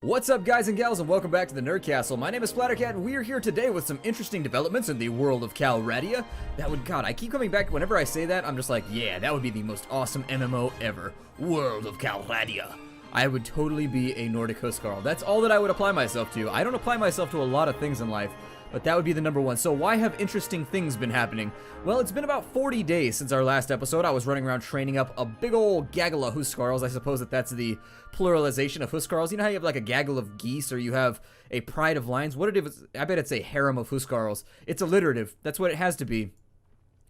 What's up, guys and gals, and welcome back to the Nerd Castle. My name is Splattercat, and we are here today with some interesting developments in the world of Calradia. God, I keep coming back, whenever I say that, I'm just like, yeah, that would be the most awesome MMO ever. World of Calradia. I would totally be a Nordic Huskarl. That's all that I would apply myself to. I don't apply myself to a lot of things in life, but that would be the number one. So why have interesting things been happening? Well, it's been about 40 days since our last episode. I was running around training up a big old gaggle of Huskarls. I suppose that's the pluralization of Huskarls. You know how you have like a gaggle of geese, or you have a pride of lions? What it is, I bet it's a harem of Huskarls. It's alliterative. That's what it has to be.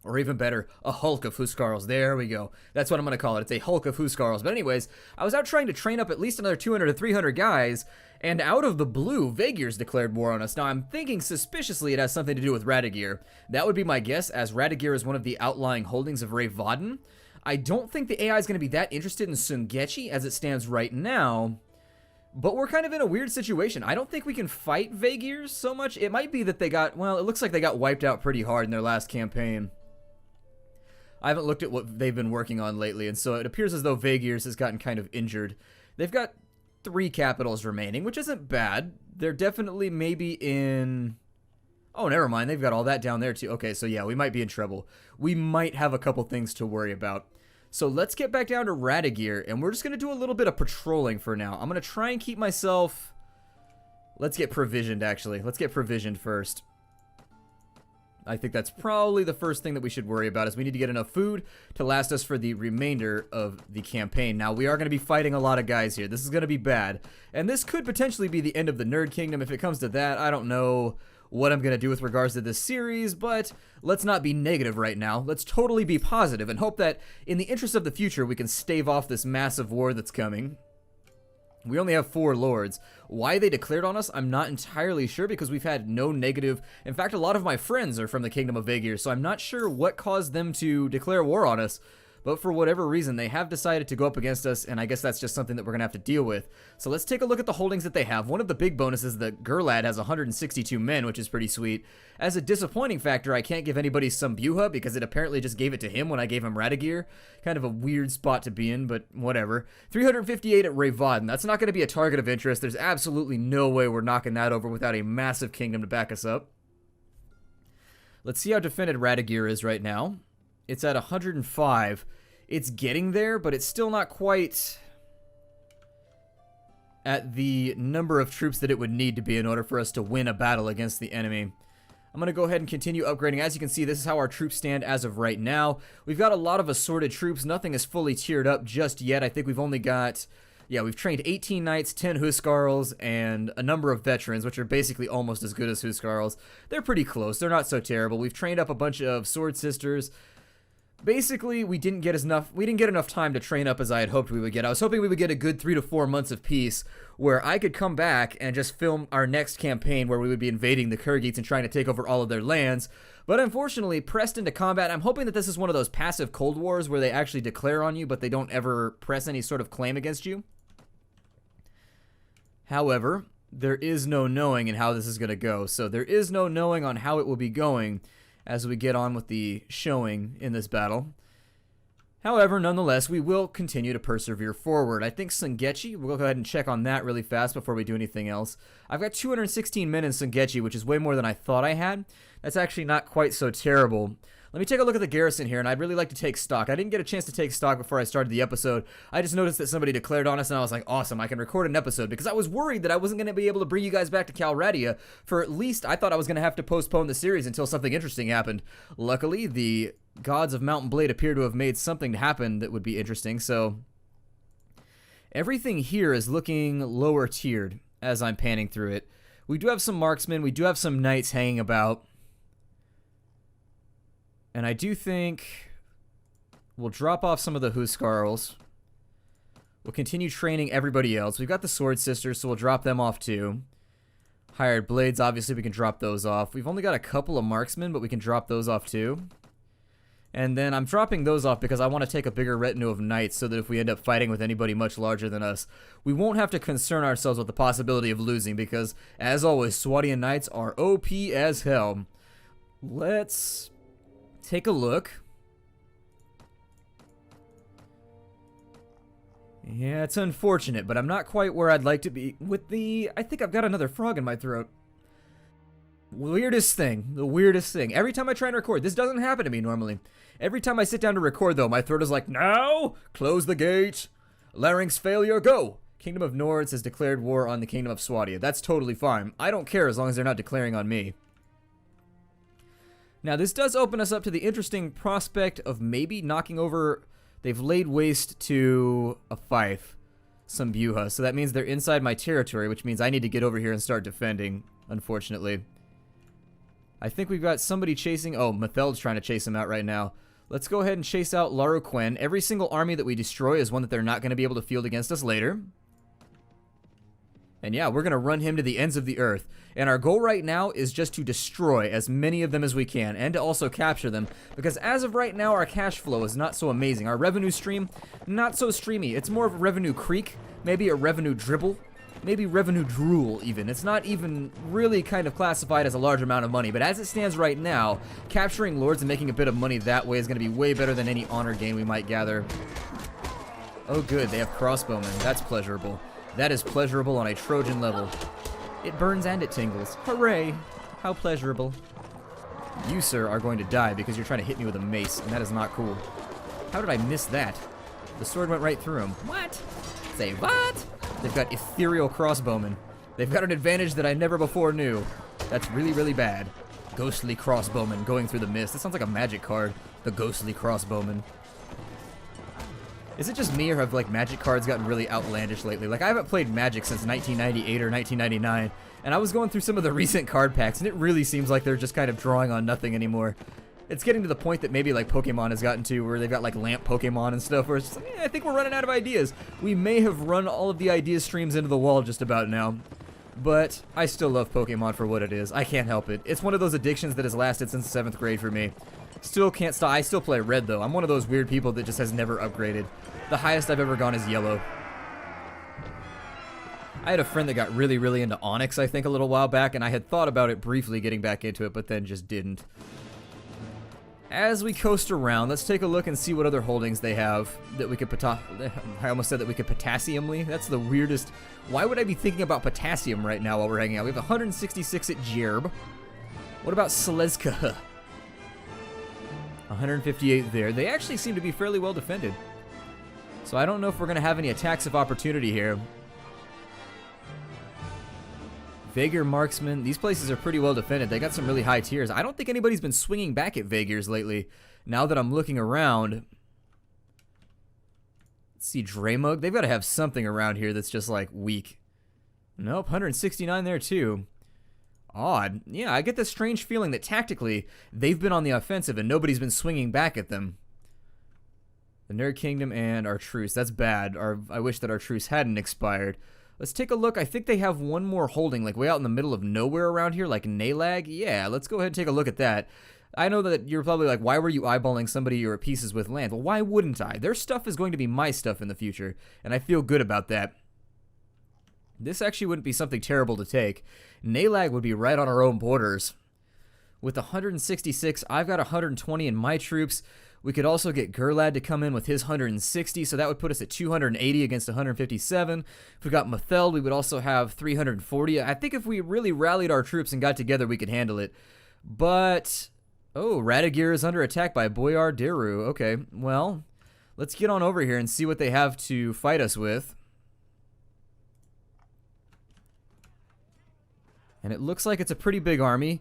Or even better, a hulk of Huskarls. There we go. That's what I'm going to call it. It's a hulk of Huskarls. But anyways, I was out trying to train up at least another 200 to 300 guys, and out of the blue, Vaegir's declared war on us. Now, I'm thinking suspiciously it has something to do with Radagir. That would be my guess, as Radagir is one of the outlying holdings of Rayvaden. I don't think the AI is going to be that interested in Sungechi as it stands right now, but we're kind of in a weird situation. I don't think we can fight Vaegir so much. It might be that they got, well, it looks like they got wiped out pretty hard in their last campaign. I haven't looked at what they've been working on lately, and so it appears as though Vaegir's has gotten kind of injured. They've got 3 capitals remaining, which isn't bad. They're definitely maybe in... Oh, never mind. They've got all that down there, too. Okay, so yeah, we might be in trouble. We might have a couple things to worry about. So let's get back down to Radagir, and we're just going to do a little bit of patrolling for now. I'm going to try and keep myself... Let's get provisioned, actually. Let's get provisioned first. I think that's probably the first thing that we should worry about, is we need to get enough food to last us for the remainder of the campaign. Now, we are going to be fighting a lot of guys here. This is going to be bad. And this could potentially be the end of the Nerd Kingdom. If it comes to that, I don't know what I'm going to do with regards to this series, but let's not be negative right now. Let's totally be positive and hope that in the interest of the future, we can stave off this massive war that's coming. We only have 4 lords. Why they declared on us, I'm not entirely sure, because we've had no negative... In fact, a lot of my friends are from the Kingdom of Vaegir, so I'm not sure what caused them to declare war on us. But for whatever reason, they have decided to go up against us, and I guess that's just something that we're going to have to deal with. So let's take a look at the holdings that they have. One of the big bonuses is that Gerlad has 162 men, which is pretty sweet. As a disappointing factor, I can't give anybody Sambuha, because it apparently just gave it to him when I gave him Radagir. Kind of a weird spot to be in, but whatever. 358 at Rayvaden. That's not going to be a target of interest. There's absolutely no way we're knocking that over without a massive kingdom to back us up. Let's see how defended Radagir is right now. It's at 105. It's getting there, but it's still not quite at the number of troops that it would need to be in order for us to win a battle against the enemy. I'm going to go ahead and continue upgrading. As you can see, this is how our troops stand as of right now. We've got a lot of assorted troops. Nothing is fully tiered up just yet. I think we've only got... Yeah, we've trained 18 knights, 10 Huskarls, and a number of veterans, which are basically almost as good as Huskarls. They're pretty close. They're not so terrible. We've trained up a bunch of sword sisters. Basically, we didn't get enough time to train up as I had hoped we would get. I was hoping we would get a good 3 to 4 months of peace where I could come back and just film our next campaign where we would be invading the Kyrgyz and trying to take over all of their lands. But unfortunately, pressed into combat, I'm hoping that this is one of those passive Cold Wars where they actually declare on you, but they don't ever press any sort of claim against you. However, there is no knowing in how this is going to go. So there is no knowing on how it will be going as we get on with the showing in this battle. However, nonetheless, we will continue to persevere forward. I think Sungechi, we'll go ahead and check on that really fast before we do anything else. I've got 216 men in Sungechi, which is way more than I thought I had. That's actually not quite so terrible. Let me take a look at the garrison here, and I'd really like to take stock. I didn't get a chance to take stock before I started the episode. I just noticed that somebody declared on us, and I was like, awesome, I can record an episode, because I was worried that I wasn't going to be able to bring you guys back to Calradia for at least, I thought I was going to have to postpone the series until something interesting happened. Luckily, the gods of Mountain Blade appear to have made something happen that would be interesting, so everything here is looking lower tiered as I'm panning through it. We do have some marksmen, we do have some knights hanging about. And I do think we'll drop off some of the Huskarls. We'll continue training everybody else. We've got the Sword Sisters, so we'll drop them off too. Hired Blades, obviously we can drop those off. We've only got a couple of Marksmen, but we can drop those off too. And then I'm dropping those off because I want to take a bigger retinue of Knights so that if we end up fighting with anybody much larger than us, we won't have to concern ourselves with the possibility of losing because, as always, Swadian Knights are OP as hell. Let's take a look. Yeah, it's unfortunate, but I'm not quite where I'd like to be with the... I think I've got another frog in my throat. Weirdest thing. The weirdest thing. Every time I try and record, this doesn't happen to me normally. Every time I sit down to record, though, my throat is like, now, close the gate. Larynx failure, go. Kingdom of Nords has declared war on the Kingdom of Swadia. That's totally fine. I don't care as long as they're not declaring on me. Now, this does open us up to the interesting prospect of maybe knocking over... They've laid waste to a fief, some Buha, so that means they're inside my territory, which means I need to get over here and start defending, unfortunately. I think we've got somebody chasing... Oh, Mathel's trying to chase him out right now. Let's go ahead and chase out Laruquen. Every single army that we destroy is one that they're not going to be able to field against us later. And yeah, we're going to run him to the ends of the earth. And our goal right now is just to destroy as many of them as we can, and to also capture them. Because as of right now, our cash flow is not so amazing. Our revenue stream, not so streamy. It's more of a revenue creek, maybe a revenue dribble, maybe revenue drool even. It's not even really kind of classified as a large amount of money. But as it stands right now, capturing lords and making a bit of money that way is going to be way better than any honor gain we might gather. Oh good, they have crossbowmen. That's pleasurable. That is pleasurable on a Trojan level. It burns and it tingles. Hooray! How pleasurable. You, sir, are going to die because you're trying to hit me with a mace, and that is not cool. How did I miss that? The sword went right through him. What? Say what? They've got ethereal crossbowmen. They've got an advantage that I never before knew. That's really, really bad. Ghostly crossbowman going through the mist. That sounds like a magic card. The ghostly crossbowman. Is it just me, or have, like, magic cards gotten really outlandish lately? Like, I haven't played Magic since 1998 or 1999, and I was going through some of the recent card packs, and it really seems like they're just kind of drawing on nothing anymore. It's getting to the point that maybe, like, Pokemon has gotten to, where they've got, like, lamp Pokemon and stuff, where it's just like, I think we're running out of ideas. We may have run all of the idea streams into the wall just about now, but I still love Pokemon for what it is. I can't help it. It's one of those addictions that has lasted since 7th grade for me. Still can't stop. I still play red, though. I'm one of those weird people that just has never upgraded. The highest I've ever gone is yellow. I had a friend that got really, really into Onyx, I think, a little while back, and I had thought about it briefly getting back into it, but then just didn't. As we coast around, let's take a look and see what other holdings they have that we could I almost said that we could potassiumly. That's the weirdest. Why would I be thinking about potassium right now while we're hanging out? We have 166 at Jerb. What about Selezka? 158 there. They actually seem to be fairly well defended. So I don't know if we're going to have any attacks of opportunity here. Vaegir Marksman. These places are pretty well defended. They got some really high tiers. I don't think anybody's been swinging back at Vaegirs lately. Now that I'm looking around. Let's see, Draymug. They've got to have something around here that's just like weak. Nope, 169 there too. Odd. Yeah, I get this strange feeling that tactically they've been on the offensive and nobody's been swinging back at them. The Nerd Kingdom and our truce. That's bad. I wish that our truce hadn't expired. Let's take a look. I think they have one more holding, like way out in the middle of nowhere around here, like Nalag. Yeah, let's go ahead and take a look at that. I know that you're probably like, why were you eyeballing somebody you were pieces with land? Well, why wouldn't I? Their stuff is going to be my stuff in the future, and I feel good about that. This actually wouldn't be something terrible to take. Nalag would be right on our own borders. With 166, I've got 120 in my troops. We could also get Gurlad to come in with his 160, so that would put us at 280 against 157. If we got Matheld, we would also have 340. I think if we really rallied our troops and got together, we could handle it. But, oh, Radagir is under attack by Boyar Diru. Okay, well, let's get on over here and see what they have to fight us with. And it looks like it's a pretty big army.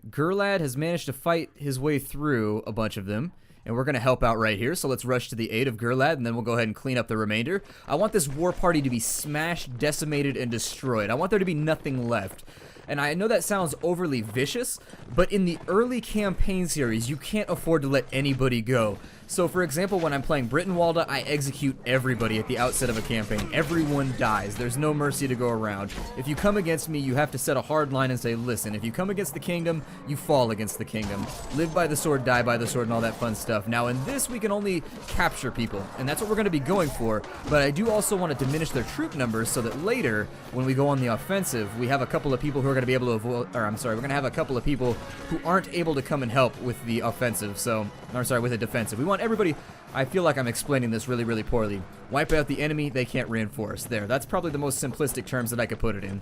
Gurlad has managed to fight his way through a bunch of them. And we're going to help out right here, so let's rush to the aid of Gurlad, and then we'll go ahead and clean up the remainder. I want this war party to be smashed, decimated, and destroyed. I want there to be nothing left. And I know that sounds overly vicious, but in the early campaign series, you can't afford to let anybody go. So, for example, when I'm playing Brittenwalda, I execute everybody at the outset of a campaign. Everyone dies. There's no mercy to go around. If you come against me, you have to set a hard line and say, listen, if you come against the kingdom, you fall against the kingdom. Live by the sword, die by the sword, and all that fun stuff. Now, in this, we can only capture people, and that's what we're going to be going for, but I do also want to diminish their troop numbers so that later, when we go on the offensive, we have a couple of people who are going to be able to avoid, or I'm sorry, we're going to have a couple of people who aren't able to come and help with the offensive, so, or sorry, with the defensive. We want everybody, I feel like I'm explaining this really, really poorly. Wipe out the enemy, they can't reinforce. There, that's probably the most simplistic terms that I could put it in.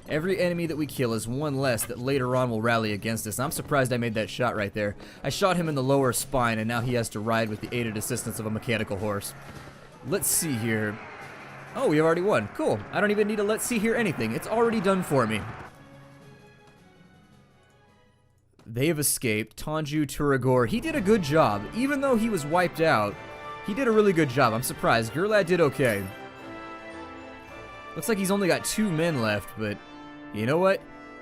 Every enemy that we kill is one less that later on will rally against us. I'm surprised I made that shot right there. I shot him in the lower spine, and now he has to ride with the aided assistance of a mechanical horse. Let's see here. Oh, we have already won. Cool. I don't even need to let's see here anything. It's already done for me. They have escaped. Tanju Turagor, he did a good job. Even though he was wiped out, he did a really good job. I'm surprised. Gurlad did okay. Looks like he's only got 2 men left, but you know what?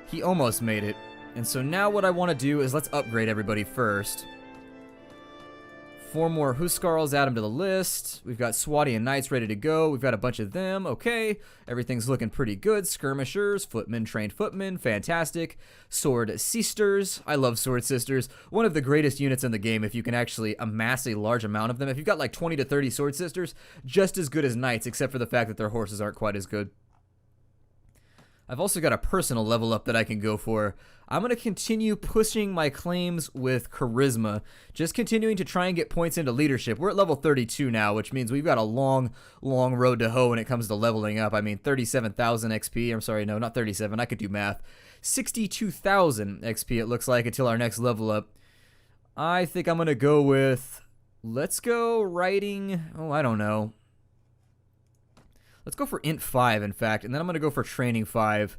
He almost made it. And so now what I want to do is let's upgrade everybody first. 4 more Huskarls, add them to the list. We've got Swadian Knights ready to go. We've got a bunch of them. Okay. Everything's looking pretty good. Skirmishers, footmen, trained footmen. Fantastic. Sword Sisters. I love Sword Sisters. One of the greatest units in the game if you can actually amass a large amount of them. If you've got like 20 to 30 Sword Sisters, just as good as Knights, except for the fact that their horses aren't quite as good. I've also got a personal level up that I can go for. I'm going to continue pushing my claims with Charisma, just continuing to try and get points into leadership. We're at level 32 now, which means we've got a long, long road to hoe when it comes to leveling up. I mean, 37,000 XP. I'm sorry, no, not 37. I could do math. 62,000 XP, it looks like, until our next level up. I think I'm going to go with, let's go writing, oh, I don't know. Let's go for Int 5, in fact, and then I'm going to go for Training 5.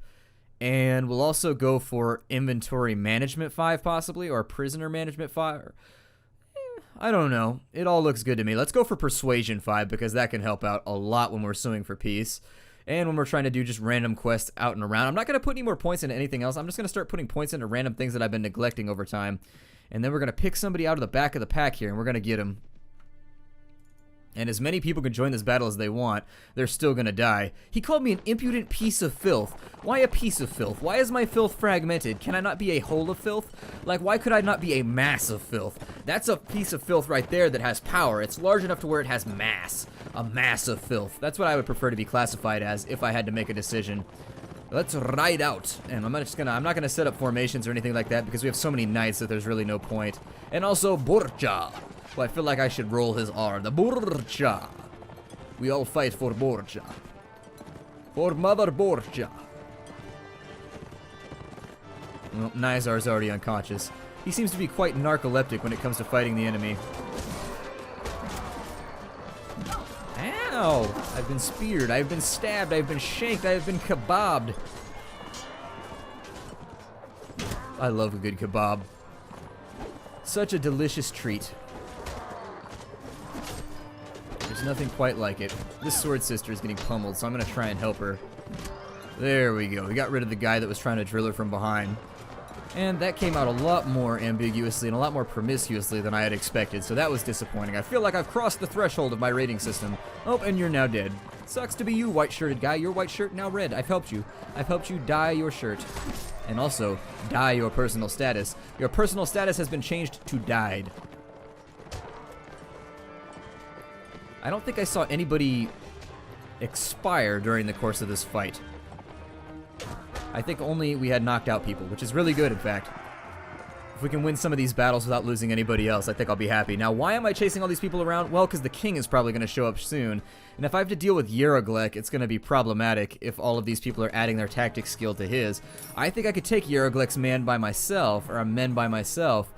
And we'll also go for Inventory Management 5, possibly, or Prisoner Management 5. I don't know. It all looks good to me. Let's go for Persuasion 5, because that can help out a lot when we're suing for peace. And when we're trying to do just random quests out and around. I'm not going to put any more points into anything else. I'm just going to start putting points into random things that I've been neglecting over time. And then we're going to pick somebody out of the back of the pack here, and we're going to get him. And as many people can join this battle as they want, they're still gonna die. He called me an impudent piece of filth. Why a piece of filth? Why is my filth fragmented? Can I not be a whole of filth? Like, why could I not be a mass of filth? That's a piece of filth right there that has power. It's large enough to where it has mass. A mass of filth. That's what I would prefer to be classified as if I had to make a decision. Let's ride out. And I'm not gonna set up formations or anything like that because we have so many knights that there's really no point. And also Borja. Well, I feel like I should roll his R. The Borja. We all fight for Borja. For Mother Borja. Well, Nizar's already unconscious. He seems to be quite narcoleptic when it comes to fighting the enemy. Ow! I've been speared, I've been stabbed, I've been shanked, I've been kebabbed. I love a good kebab. Such a delicious treat. There's nothing quite like it. This Sword Sister is getting pummeled, so I'm going to try and help her. There we go. We got rid of the guy that was trying to drill her from behind. And that came out a lot more ambiguously and a lot more promiscuously than I had expected, so that was disappointing. I feel like I've crossed the threshold of my rating system. Oh, and you're now dead. Sucks to be you, white-shirted guy. Your white shirt now red. I've helped you. I've helped you dye your shirt. And also, dye your personal status. Your personal status has been changed to dyed. I don't think I saw anybody expire during the course of this fight. I think only we had knocked out people, which is really good, in fact. If we can win some of these battles without losing anybody else, I think I'll be happy. Now, why am I chasing all these people around? Well, because the king is probably going to show up soon. And if I have to deal with Yeroglek, it's going to be problematic if all of these people are adding their tactics skill to his. I think I could take Yeroglek's man by myself, or men by myself.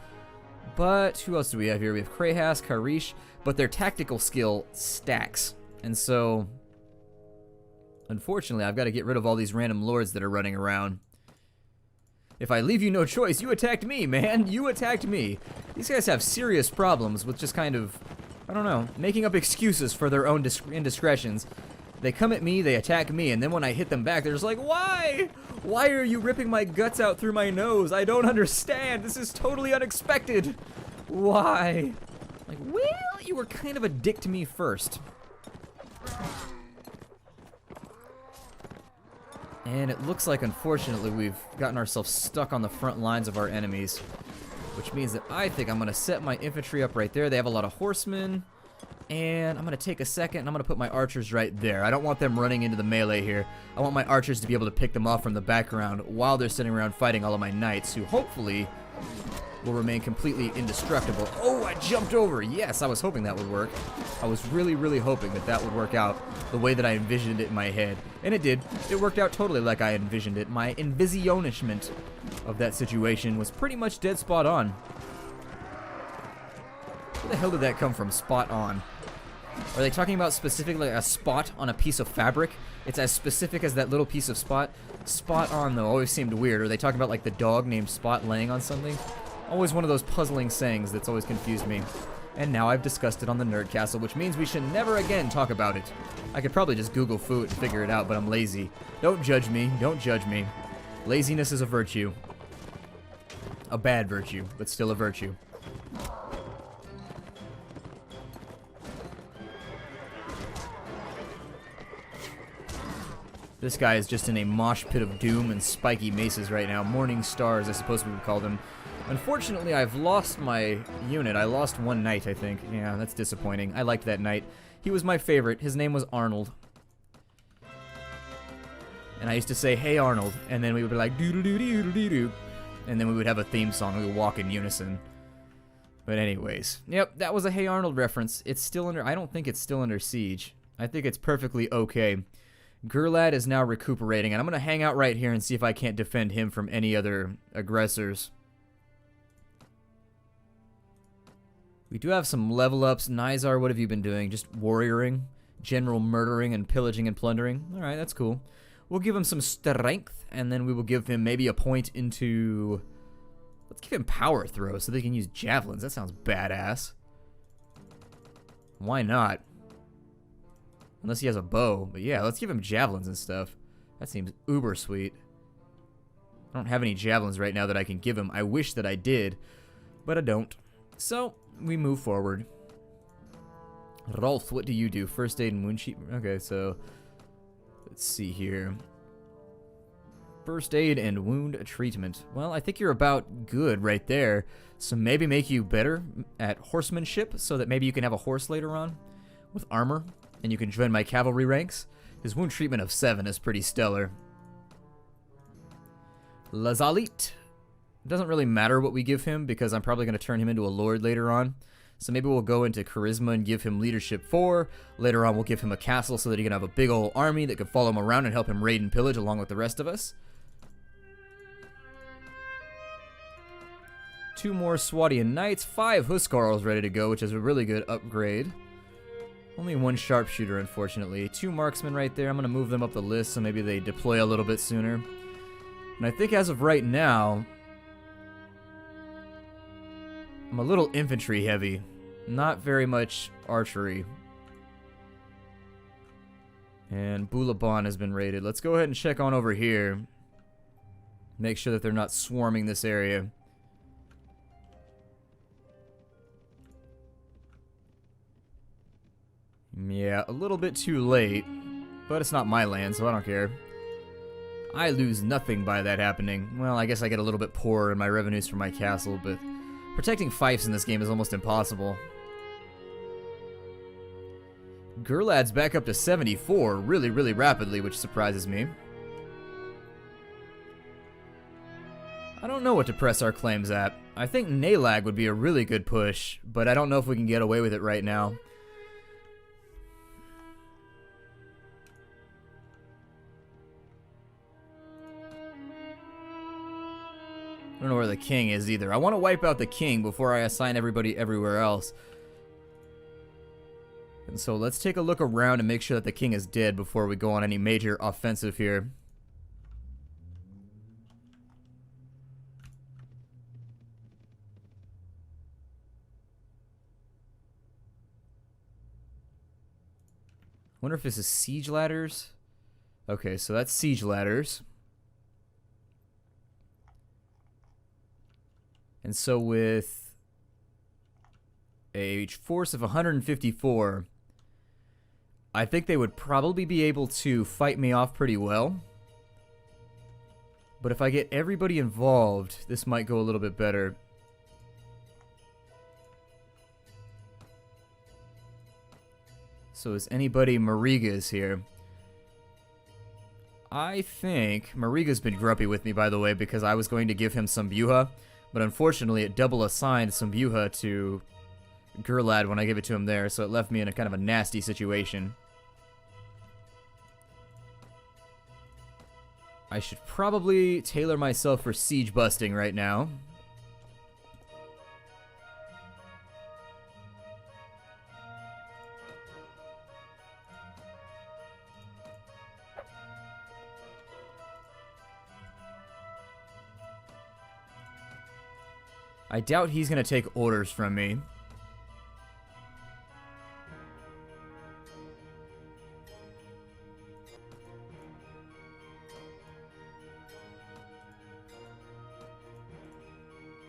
But who else do we have here? We have Krahas, Karish, but their tactical skill stacks. And so, unfortunately, I've got to get rid of all these random lords that are running around. If I leave you no choice, you attacked me, man. You attacked me. These guys have serious problems with just kind of, I don't know, making up excuses for their own indiscretions. They come at me, they attack me, and then when I hit them back, they're just like, why? Why are you ripping my guts out through my nose? I don't understand. This is totally unexpected. Why? Like, well, you were kind of a dick to me first. And it looks like, unfortunately, we've gotten ourselves stuck on the front lines of our enemies. Which means that I think I'm going to set my infantry up right there. They have a lot of horsemen. And I'm going to take a second and I'm going to put my archers right there. I don't want them running into the melee here. I want my archers to be able to pick them off from the background while they're sitting around fighting all of my knights, who hopefully will remain completely indestructible. Oh, I jumped over. Yes, I was hoping that would work. I was really, really hoping that that would work out the way that I envisioned it in my head. And it did. It worked out totally like I envisioned it. My envisionment of that situation was pretty much dead spot on. Where the hell did that come from? Spot on. Are they talking about specifically a spot on a piece of fabric? It's as specific as that little piece of spot. Spot on, though, always seemed weird. Are they talking about like the dog named Spot laying on something? Always one of those puzzling sayings that's always confused me. And now I've discussed it on the Nerd Castle, which means we should never again talk about it. I could probably just Google food and figure it out, but I'm lazy. Don't judge me. Don't judge me. Laziness is a virtue. A bad virtue, but still a virtue. This guy is just in a mosh pit of doom and spiky maces right now. Morning stars, I suppose we would call them. Unfortunately, I've lost my unit. I lost one knight, I think. Yeah, that's disappointing. I liked that knight. He was my favorite. His name was Arnold. And I used to say, "Hey, Arnold." And then we would be like, "Doodle-doo-doo-doo-doo-doo." And then we would have a theme song. We would walk in unison. But anyways. Yep, that was a Hey Arnold reference. It's still under... I don't think it's still under siege. I think it's perfectly okay. Gurlad is now recuperating, and I'm going to hang out right here and see if I can't defend him from any other aggressors. We do have some level ups. Nizar, what have you been doing? Just warrioring, general murdering, and pillaging and plundering. Alright, that's cool. We'll give him some strength, and then we will give him maybe a point into... Let's give him power throw so they can use javelins. That sounds badass. Why not? Unless he has a bow. But yeah, let's give him javelins and stuff. That seems uber sweet. I don't have any javelins right now that I can give him. I wish that I did, but I don't. So, we move forward. Rolf, what do you do? First aid and wound sheet. Okay, so let's see here. First aid and wound treatment. Well, I think you're about good right there. So maybe make you better at horsemanship so that maybe you can have a horse later on with armor and you can join my cavalry ranks. His wound treatment of 7 is pretty stellar. Lazalit. It doesn't really matter what we give him because I'm probably going to turn him into a lord later on. So maybe we'll go into charisma and give him leadership 4. Later on we'll give him a castle so that he can have a big old army that can follow him around and help him raid and pillage along with the rest of us. 2 more Swadian Knights, 5 Huskarls ready to go, which is a really good upgrade. Only 1 Sharpshooter, unfortunately. 2 Marksmen right there. I'm going to move them up the list so maybe they deploy a little bit sooner. And I think as of right now, I'm a little infantry heavy. Not very much archery. And Bulaban has been raided. Let's go ahead and check on over here. Make sure that they're not swarming this area. Yeah, a little bit too late. But it's not my land, so I don't care. I lose nothing by that happening. Well, I guess I get a little bit poorer in my revenues from my castle, but protecting fiefs in this game is almost impossible. Gurlad's back up to 74 really, really rapidly, which surprises me. I don't know what to press our claims at. I think Nalag would be a really good push, but I don't know if we can get away with it right now. I don't know where the king is either. I want to wipe out the king before I assign everybody everywhere else. And so let's take a look around and make sure that the king is dead before we go on any major offensive here. Wonder if this is siege ladders. Okay, so that's siege ladders. And so with a force of 154, I think they would probably be able to fight me off pretty well. But if I get everybody involved, this might go a little bit better. So is anybody... Mariga's here. I think... Mariga's been grumpy with me, by the way, because I was going to give him some Buha. But unfortunately, it double assigned some Buha to Gurlad when I gave it to him there, so it left me in a kind of a nasty situation. I should probably tailor myself for siege busting right now. I doubt he's going to take orders from me.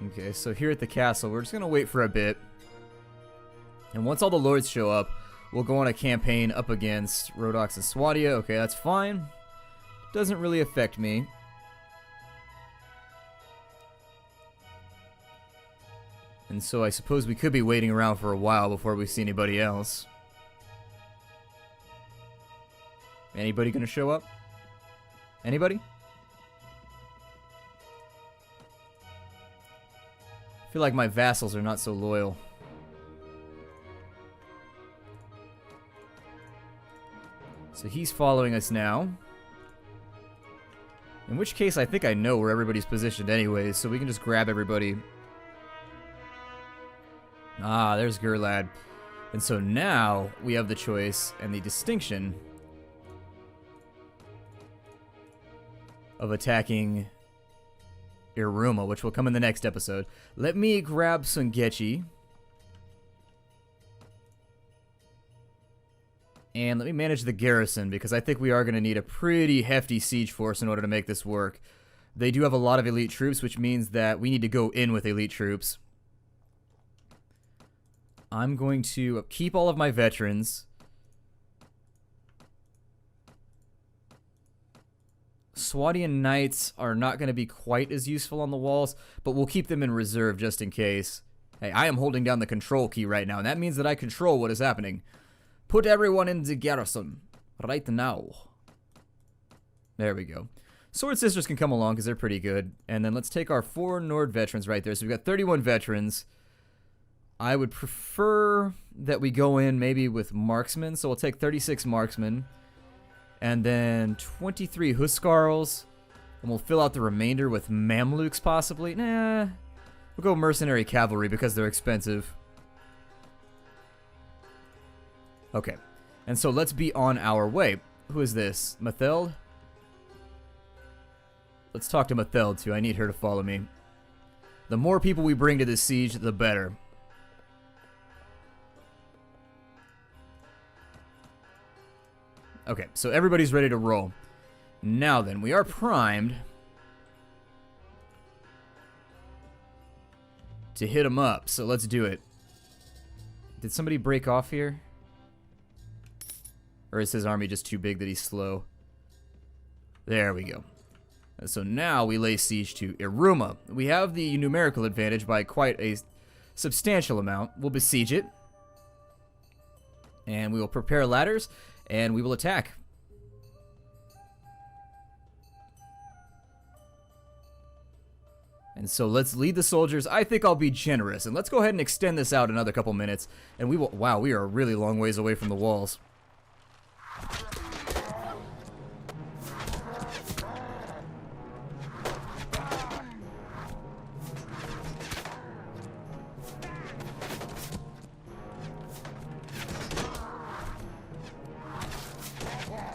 Okay, so here at the castle, we're just going to wait for a bit. And once all the lords show up, we'll go on a campaign up against Rhodox and Swadia. Okay, that's fine. Doesn't really affect me. And so I suppose we could be waiting around for a while before we see anybody else. Anybody gonna show up? Anybody? I feel like my vassals are not so loyal. So he's following us now. In which case, I think I know where everybody's positioned anyways, so we can just grab everybody. Ah, there's Gurlad. And so now we have the choice and the distinction of attacking Iruma, which will come in the next episode. Let me grab Sungechi. And let me manage the garrison, because I think we are going to need a pretty hefty siege force in order to make this work. They do have a lot of elite troops, which means that we need to go in with elite troops. I'm going to keep all of my veterans. Swadian knights are not going to be quite as useful on the walls, but we'll keep them in reserve just in case. Hey, I am holding down the control key right now, and that means that I control what is happening. Put everyone in the garrison right now. There we go. Sword Sisters can come along because they're pretty good. And then let's take our 4 Nord veterans right there. So we've got 31 veterans. I would prefer that we go in maybe with marksmen. So we'll take 36 marksmen. And then 23 Huskarls. And we'll fill out the remainder with Mamluks possibly. Nah. We'll go mercenary cavalry because they're expensive. Okay. And so let's be on our way. Who is this? Matheld? Let's talk to Matheld too. I need her to follow me. The more people we bring to this siege, the better. Okay, so everybody's ready to roll. Now then, we are primed to hit them up, so let's do it. Did somebody break off here? Or is his army just too big that he's slow? There we go. And so now we lay siege to Iruma. We have the numerical advantage by quite a substantial amount. We'll besiege it. And we will prepare ladders. And we will attack. And so let's lead the soldiers. I think I'll be generous. And let's go ahead and extend this out another couple minutes. And we will... Wow, we are a really long ways away from the walls.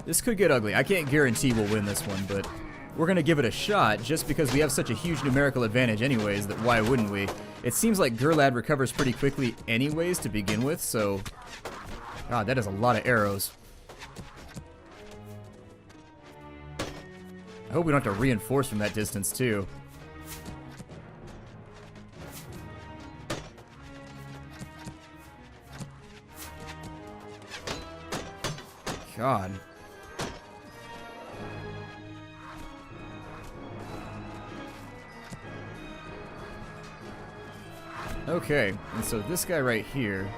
This could get ugly. I can't guarantee we'll win this one, but we're going to give it a shot just because we have such a huge numerical advantage anyways that why wouldn't we? It seems like Gurlad recovers pretty quickly anyways to begin with, so... God, that is a lot of arrows. I hope we don't have to reinforce from that distance too. God. Okay, and so this guy right here.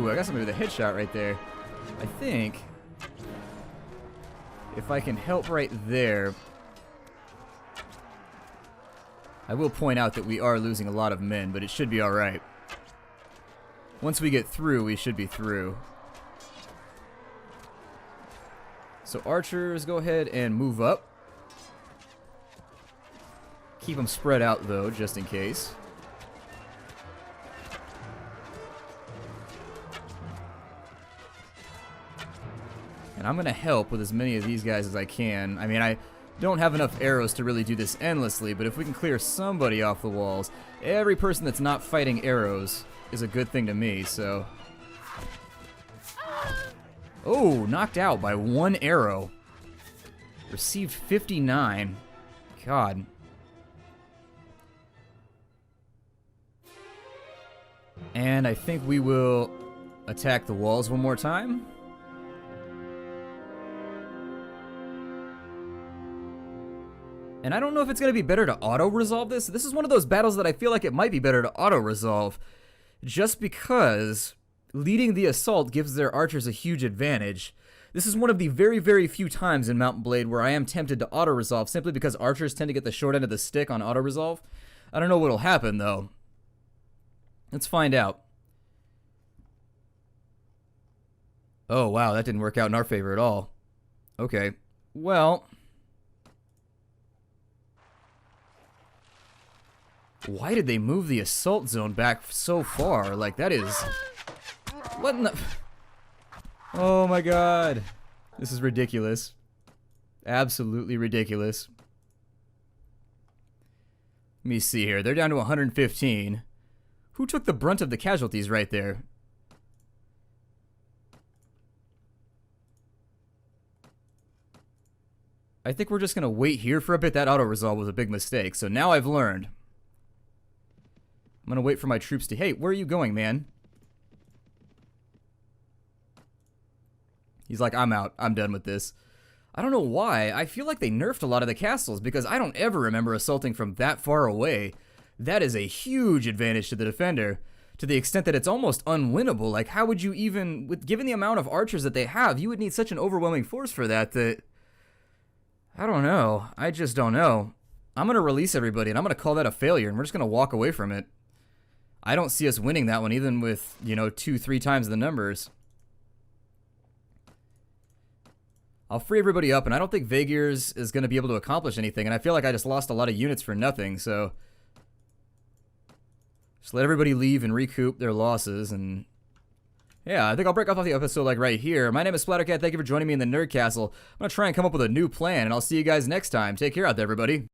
Ooh, I got somebody with a headshot right there. I think if I can help right there, I will point out that we are losing a lot of men, but it should be alright. Once we get through, we should be through. So archers, go ahead and move up. Keep them spread out, though, just in case. And I'm going to help with as many of these guys as I can. I mean, I don't have enough arrows to really do this endlessly, but if we can clear somebody off the walls, every person that's not fighting arrows is a good thing to me, so... Oh, knocked out by 1 arrow. Received 59. God. And I think we will attack the walls one more time. And I don't know if it's going to be better to auto-resolve this. This is one of those battles that I feel like it might be better to auto-resolve. Just because leading the assault gives their archers a huge advantage. This is one of the very, very few times in Mount & Blade where I am tempted to auto-resolve simply because archers tend to get the short end of the stick on auto-resolve. I don't know what'll happen, though. Let's find out. Oh, wow, that didn't work out in our favor at all. Okay, well... Why did they move the assault zone back so far? Like, that is... What in the... Oh my god. This is ridiculous. Absolutely ridiculous. Let me see here. They're down to 115. Who took the brunt of the casualties right there? I think we're just going to wait here for a bit. That auto-resolve was a big mistake, so now I've learned. I'm going to wait for my troops to... Hey, where are you going, man? He's like, I'm out. I'm done with this. I don't know why. I feel like they nerfed a lot of the castles because I don't ever remember assaulting from that far away. That is a huge advantage to the defender, to the extent that it's almost unwinnable. Like, how would you even... given the amount of archers that they have, you would need such an overwhelming force for that I don't know. I just don't know. I'm going to release everybody, and I'm going to call that a failure, and we're just going to walk away from it. I don't see us winning that one, even with, 2-3 times the numbers. I'll free everybody up, and I don't think Vaegirs is going to be able to accomplish anything, and I feel like I just lost a lot of units for nothing, so... Just let everybody leave and recoup their losses, and... Yeah, I think I'll break off the episode like right here. My name is Splattercat, thank you for joining me in the Nerd Castle. I'm going to try and come up with a new plan, and I'll see you guys next time. Take care out there, everybody.